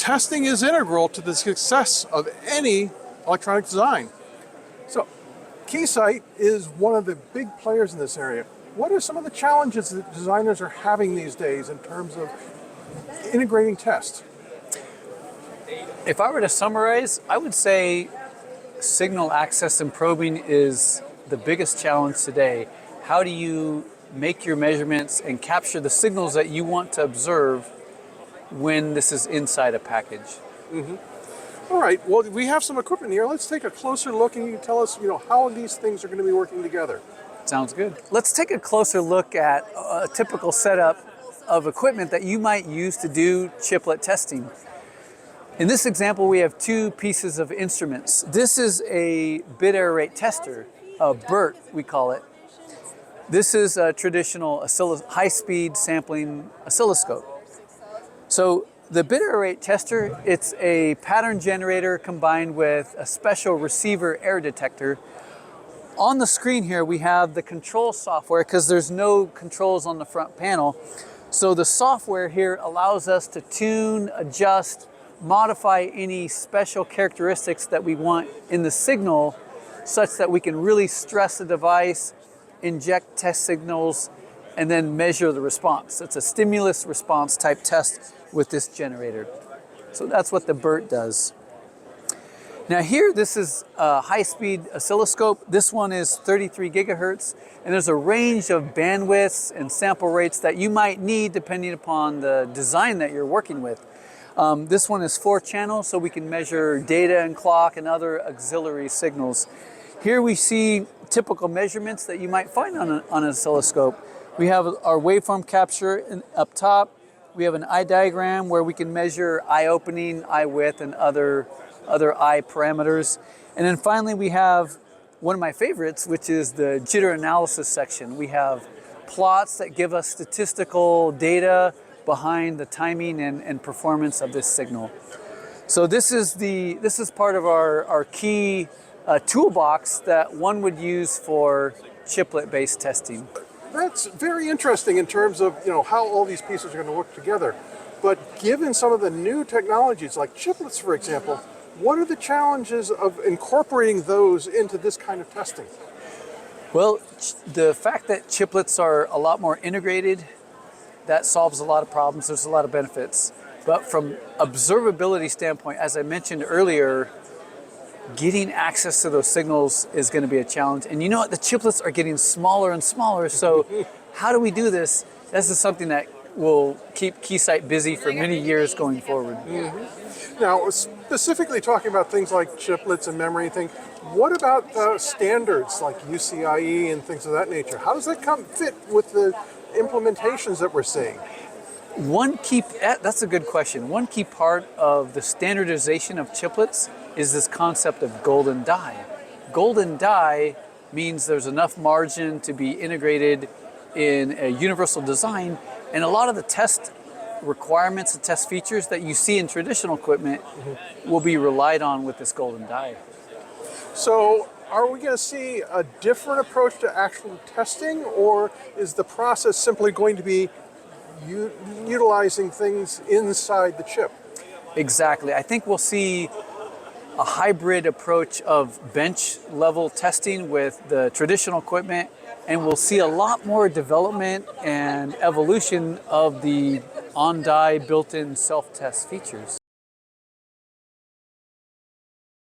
testing is integral to the success of any electronic design. So Keysight is one of the big players in this area. What are some of the challenges that designers are having these days in terms of integrating tests? If I were to summarize, I would say signal access and probing is the biggest challenge today. How do you make your measurements and capture the signals that you want to observe when this is inside a package? All right, well, we have some equipment here. Let's take a closer look and you can tell us, how these things are going to be working together. Sounds good. Let's take a closer look at a typical setup of equipment that you might use to do chiplet testing. In this example, we have two pieces of instruments. This is a bit error rate tester, a BERT we call it. This is a traditional high-speed sampling oscilloscope. So the bit error rate tester, it's a pattern generator combined with a special receiver error detector. On the screen here, we have the control software because there's no controls on the front panel. So the software here allows us to tune, adjust, modify any special characteristics that we want in the signal such that we can really stress the device, inject test signals, and then measure the response. It's a stimulus response type test with this generator. So that's what the BERT does. Now here, this is a high-speed oscilloscope. This one is 33 gigahertz, and there's a range of bandwidths and sample rates that you might need depending upon the design that you're working with. This one is 4 channels, so we can measure data and clock and other auxiliary signals. Here we see typical measurements that you might find on an oscilloscope. We have our waveform capture up top. We have an eye diagram where we can measure eye opening, eye width, and other eye parameters. And then finally we have one of my favorites, which is the jitter analysis section. We have plots that give us statistical data behind the timing and performance of this signal. So this is part of our key toolbox that one would use for chiplet-based testing. That's very interesting in terms of how all these pieces are going to work together. But given some of the new technologies like chiplets, for example, what are the challenges of incorporating those into this kind of testing? Well, the fact that chiplets are a lot more integrated, that solves a lot of problems. There's a lot of benefits. But from observability standpoint, as I mentioned earlier, getting access to those signals is going to be a challenge. And you know what? The chiplets are getting smaller and smaller. So how do we do this? This is something that will keep Keysight busy for many years going forward. Now, specifically talking about things like chiplets and memory and things, what about standards like UCIe and things of that nature? How does that fit with the implementations that we're seeing? That's a good question. One key part of the standardization of chiplets is this concept of golden die. Golden die means there's enough margin to be integrated in a universal design, and a lot of the test requirements and test features that you see in traditional equipment will be relied on with this golden die. So are we going to see a different approach to actual testing, or is the process simply going to be utilizing things inside the chip? Exactly. I think we'll see a hybrid approach of bench level testing with the traditional equipment, and we'll see a lot more development and evolution of the on-die built-in self-test features.